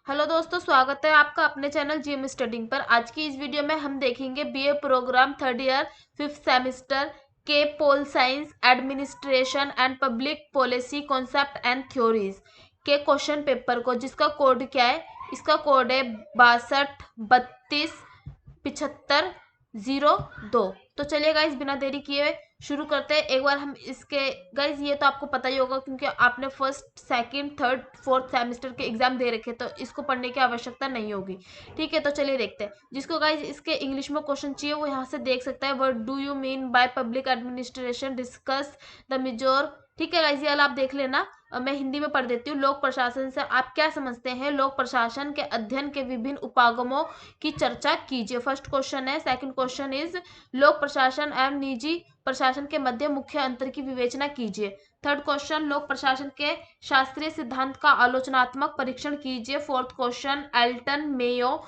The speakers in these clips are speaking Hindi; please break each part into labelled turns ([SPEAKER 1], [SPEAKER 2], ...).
[SPEAKER 1] हेलो दोस्तों, स्वागत है आपका अपने चैनल जीएम स्टडिंग पर। आज की इस वीडियो में हम देखेंगे BA programme third year fifth semester के pol science administration and public policy concept and theories के क्वेश्चन पेपर को, जिसका कोड क्या है। इसका कोड है 62327502। तो चलिए गाइस, बिना देरी किए शुरू करते हैं। एक बार हम इसके गाइज, ये तो आपको पता ही होगा क्योंकि आपने first second third fourth semester के एग्जाम दे रखे, तो इसको पढ़ने की आवश्यकता नहीं होगी। ठीक है, तो चलिए देखते हैं। जिसको गाइज इसके इंग्लिश में क्वेश्चन चाहिए वो यहाँ से देख सकता है। What do you mean by public administration, discuss the major. ठीक है गाइज, ये वाला आप देख लेना। मैं हिंदी में पढ़ देती हूँ। लोक प्रशासन से आप क्या समझते हैं? लोक प्रशासन के अध्ययन के विभिन्न उपागमों की चर्चा कीजिए। फर्स्ट क्वेश्चन है। सेकंड क्वेश्चन इज लोक प्रशासन एवं निजी प्रशासन के मध्य मुख्य अंतर की विवेचना कीजिए। थर्ड क्वेश्चन, लोक प्रशासन के शास्त्रीय सिद्धांत का आलोचनात्मक परीक्षण कीजिए। फोर्थ क्वेश्चन, एल्टन मेयो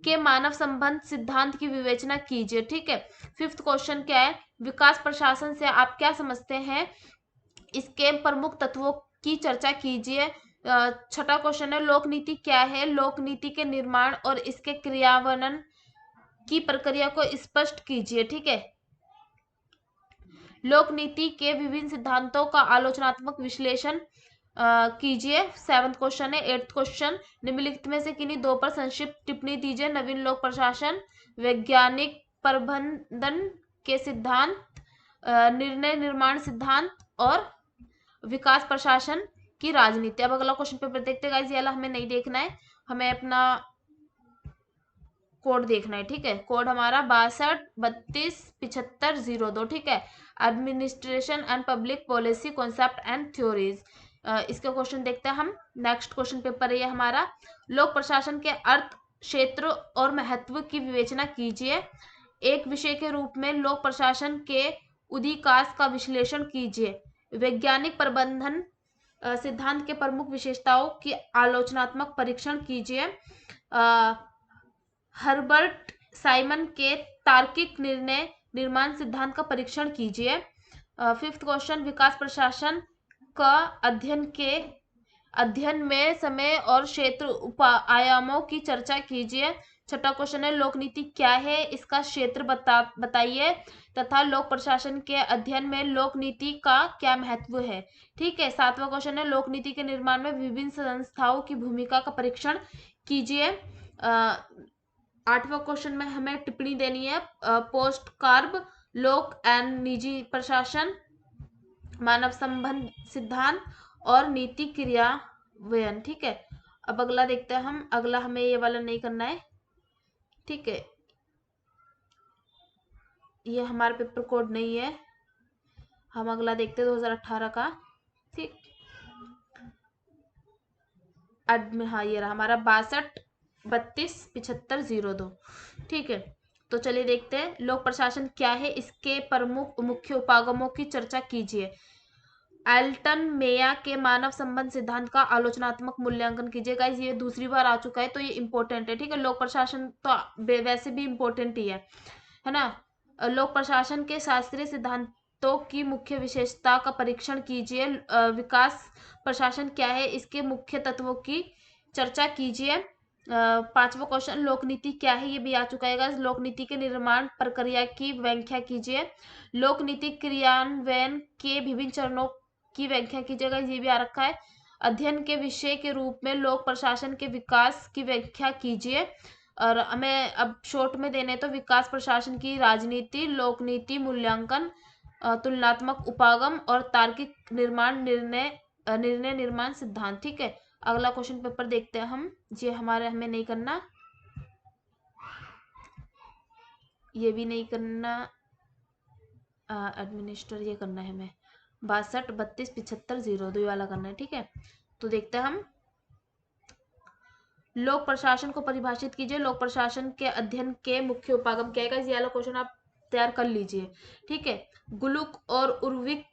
[SPEAKER 1] के मानव संबंध सिद्धांत की विवेचना कीजिए। ठीक है। फिफ्थ क्वेश्चन क्या है? विकास प्रशासन से आप क्या समझते हैं? इसके प्रमुख तत्वों की चर्चा कीजिए। छठा क्वेश्चन है। लोक नीति क्या है? लोक नीति के निर्माण और इसके क्रियान्वयन की प्रक्रिया को स्पष्ट कीजिए। ठीक है। लोक नीति के विभिन्न सिद्धांतों का आलोचनात्मक विश्लेषण कीजिए। सेवंथ क्वेश्चन है। एट्थ क्वेश्चन, निम्नलिखित में से किन्हीं दो पर संक्षिप्त टिप्पणी दीजिए। नवीन लोक प्रशासन, वैज्ञानिक प्रबंधन के सिद्धांत, निर्णय निर्माण सिद्धांत और विकास प्रशासन की राजनीति। अब अगला क्वेश्चन पेपर देखते हैं गाइस। ये वाला हमें नहीं देखना है, हमें अपना कोड देखना है। ठीक है, कोड हमारा 62327502। ठीक है। Administration and public policy concept and theories. इसका क्वेश्चन देखते हैं हम। नेक्स्ट क्वेश्चन पेपर है ये हमारा। लोक प्रशासन के अर्थ, क्षेत्र और महत्व की विवेचना कीजिए। एक विषय के रूप में लोक प्रशासन के उदिकास का विश्लेषण कीजिए। वैज्ञानिक प्रबंधन सिद्धांत के प्रमुख विशेषताओं की आलोचनात्मक परीक्षण कीजिए। हर्बर्ट साइमन के तार्किक निर्णय निर्माण सिद्धांत का परीक्षण कीजिए। फिफ्थ क्वेश्चन, विकास प्रशासन का अध्ययन में समय और क्षेत्र आयामों की चर्चा कीजिए। छठा क्वेश्चन है। लोक नीति क्या है? इसका क्षेत्र बताइए तथा लोक प्रशासन के अध्ययन में लोक नीति का क्या महत्व है। ठीक है। सातवां क्वेश्चन है। लोक नीति के निर्माण में विभिन्न संस्थाओं की भूमिका का परीक्षण कीजिए। आठवां क्वेश्चन में हमें टिप्पणी देनी है। पोस्ट कार्ब, लोक एंड निजी प्रशासन, मानव संबंध सिद्धांत और नीति क्रियान्वयन। ठीक है। अब अगला देखते हैं हम। अगला हमें ये वाला नहीं करना है। ठीक है, ये हमारा पेपर कोड नहीं है। हम अगला देखते हैं 2018 का। ठीक, हाँ ये रहा हमारा 62327502। ठीक है, तो चलिए देखते हैं। लोक प्रशासन क्या है? इसके प्रमुख मुख्य उपागमों की चर्चा कीजिए। एल्टन मेया के मानव संबंध सिद्धांत का आलोचनात्मक मूल्यांकन कीजिए। गाइस, ये दूसरी बार आ चुका है तो ये इंपॉर्टेंट है। ठीक है, लोक प्रशासन तो वैसे भी इंपॉर्टेंट ही है ना। लोक प्रशासन के शास्त्रीय सिद्धांतों की मुख्य विशेषता का परीक्षण कीजिए। विकास प्रशासन क्या है? इसके मुख्य तत्वों की चर्चा कीजिए। पांचवा क्वेश्चन, लोक नीति क्या है? ये भी आ चुका है। लोक नीति के निर्माण प्रक्रिया की व्याख्या कीजिए। लोक नीति क्रियान्वयन के विभिन्न चरणों की व्याख्या कीजिएगा। ये भी आ रखा है। अध्ययन के विषय के रूप में लोक प्रशासन के विकास की व्याख्या कीजिए। और हमें अब शॉर्ट में देने तो विकास प्रशासन की राजनीति, लोक नीति, मूल्यांकन, तुलनात्मक उपागम और तार्किक निर्माण निर्णय निर्माण सिद्धांत। ठीक है। अगला क्वेश्चन पेपर देखते हैं हम। ये हमें नहीं करना, ये भी नहीं करना। एडमिनिस्टर ये करना है हमें 62327502 वाला करना है। ठीक है, तो देखते हैं हम। लोक प्रशासन को परिभाषित कीजिए। लोक प्रशासन के अध्ययन के मुख्य उपागम क्या है? ये वाला क्वेश्चन आप तैयार कर लीजिए। ठीक है। गुलुक और उर्विक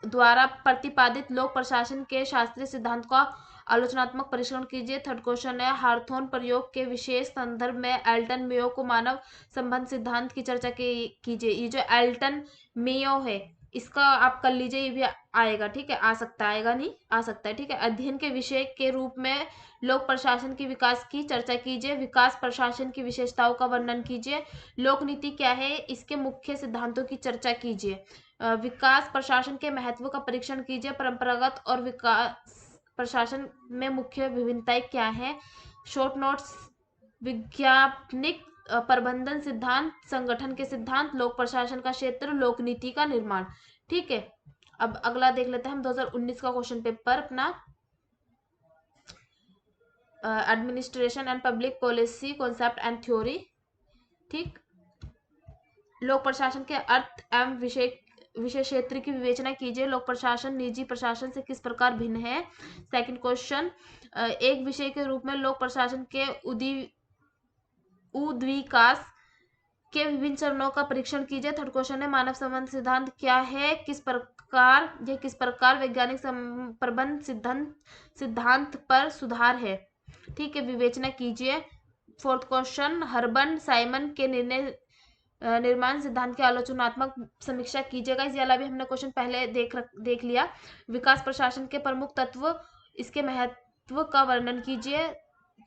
[SPEAKER 1] द्वारा प्रतिपादित लोक प्रशासन के शास्त्रीय सिद्धांत का आलोचनात्मक परीक्षण कीजिए। थर्ड क्वेश्चन है। हार्थोन प्रयोग के विशेष संदर्भ में एल्टन मेयो को मानव संबंध सिद्धांत की चर्चा कीजिए। ये जो एल्टन मेयो है, इसका आप कर लीजिए, ये भी आएगा, ठीक है, आ सकता है, आएगा नहीं, आ सकता है, ठीक है। अध्ययन के विषय के रूप में लोक प्रशासन के विकास की चर्चा कीजिए, विकास प्रशासन की विशेषताओं का वर्णन कीजिए, लोक नीति क्या है, इसके मुख्य सिद्धांतों की चर्चा कीजिए, विकास प्रशासन के महत्व का परीक्षण कीजिए, परंपरागत और विकास प्रशासन में मुख्य विभिन्नताएं क्या है, शॉर्ट नोट्स, विज्ञापनिक प्रबंधन सिद्धांत, संगठन के सिद्धांत, लोक प्रशासन का क्षेत्र, लोक नीति का निर्माण, ठीक है। अब अगला देख लेते हैं हम 2019 का क्वेश्चन पेपर अपना, administration and public policy concept and theory, ठीक। लोक प्रशासन के अर्थ एवं विषय क्षेत्र की विवेचना कीजिए, लोक प्रशासन निजी प्रशासन से किस प्रकार भिन्न है। सेकंड क्वेश्चन, एक विषय के रूप में लोक प्रशासन के उद्विकास के विभिन्न चरणों का परीक्षण कीजिए। थर्ड क्वेश्चन है, मानव संबंध सिद्धांत क्या है, किस प्रकार वैज्ञानिक प्रबंध सिद्धांत पर सुधार है, ठीक है, विवेचना कीजिए। फोर्थ क्वेश्चन, हर्बन साइमन के निर्माण सिद्धांत की आलोचनात्मक समीक्षा कीजिएगा। इसके अलावा भी हमने क्वेश्चन पहले देख लिया। विकास प्रशासन के प्रमुख तत्व, इसके महत्व का वर्णन कीजिए।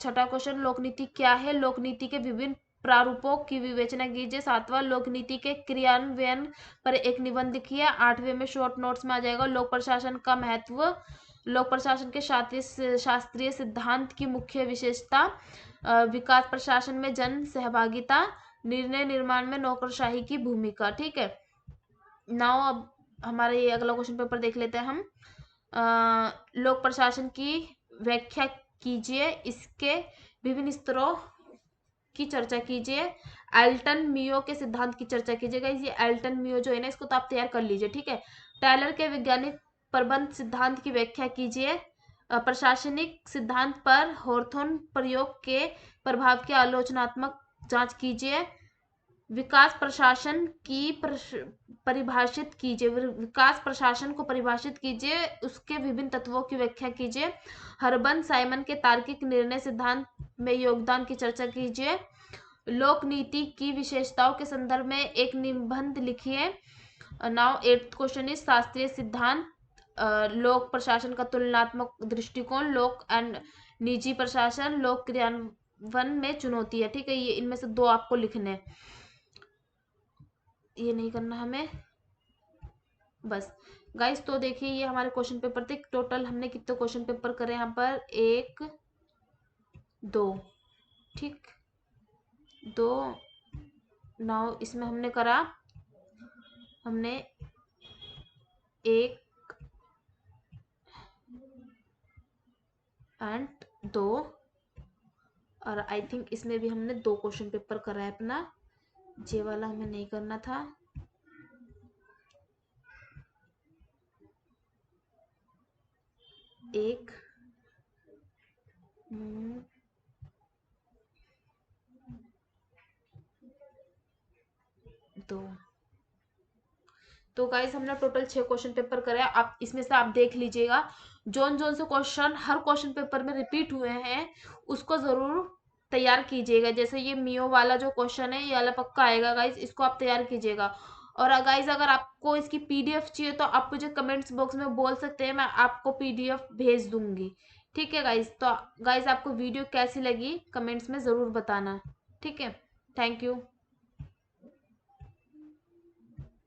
[SPEAKER 1] छठा क्वेश्चन, लोकनीति क्या है, लोकनीति के विभिन्न प्रारूपों की विवेचना कीजिए। सातवां, लोकनीति के क्रियान्वयन पर एक निबंध लिखिए। आठवें में शॉर्ट नोट्स में आ जाएगा लोक प्रशासन का महत्व, लोक प्रशासन के शास्त्रीय सिद्धांत की मुख्य विशेषता, विकास प्रशासन में जन सहभागिता, निर्णय निर्माण में नौकरशाही की भूमिका, ठीक है। नाउ अब हमारा ये अगला क्वेश्चन पेपर देख लेते हैं हम। लोक प्रशासन की व्याख्या कीजिए, इसके विभिन्न स्तरों की चर्चा कीजिए, एल्टन मियो के सिद्धांत की चर्चा कीजिएगा। ये एल्टन मियो जो है ना, इसको तो आप तैयार कर लीजिए, ठीक है। टायलर के वैज्ञानिक प्रबंध सिद्धांत की व्याख्या कीजिए, प्रशासनिक सिद्धांत पर हॉर्थोन प्रयोग के प्रभाव की आलोचनात्मक जांच कीजिए। विकास प्रशासन की परिभाषित कीजिए, विकास प्रशासन को परिभाषित कीजिए, उसके विभिन्न तत्वों की व्याख्या कीजिए। हर्बन साइमन के तार्किक निर्णय सिद्धांत में योगदान की चर्चा कीजिए। लोक नीति की विशेषताओं के संदर्भ में एक निबंध लिखिए। नाउ एट्थ क्वेश्चन इज शास्त्रीय सिद्धांत, लोक प्रशासन का तुलनात्मक दृष्टिकोण, लोक एंड निजी प्रशासन, लोक क्रियान्वयन में चुनौती है, ठीक है। ये इनमें से दो आपको लिखने हैं, ये नहीं करना हमें बस। गाइस तो देखिए ये हमारे क्वेश्चन पेपर थे। टोटल हमने कितने क्वेश्चन पेपर करे यहाँ पर, 1 2, ठीक, 2। नाउ इसमें हमने करा, हमने 1 एंड 2, और आई थिंक इसमें भी हमने 2 क्वेश्चन पेपर करा है अपना, ये वाला हमें नहीं करना था। एक 2, तो गाइस हमने टोटल 6 क्वेश्चन पेपर करे। आप इसमें से आप देख लीजिएगा, जोन जोन से क्वेश्चन हर क्वेश्चन पेपर में रिपीट हुए हैं उसको जरूर तैयार कीजिएगा। जैसे ये मियो वाला जो क्वेश्चन है, ये वाला पक्का आएगा गाइस, इसको आप तैयार कीजिएगा। और गाइस अगर आपको इसकी पीडीएफ चाहिए तो आप मुझे कमेंट्स बॉक्स में बोल सकते हैं, मैं आपको पीडीएफ भेज दूंगी, ठीक है गाइस। तो गाइस आपको वीडियो कैसी लगी कमेंट्स में जरूर बताना, ठीक है। Thank you.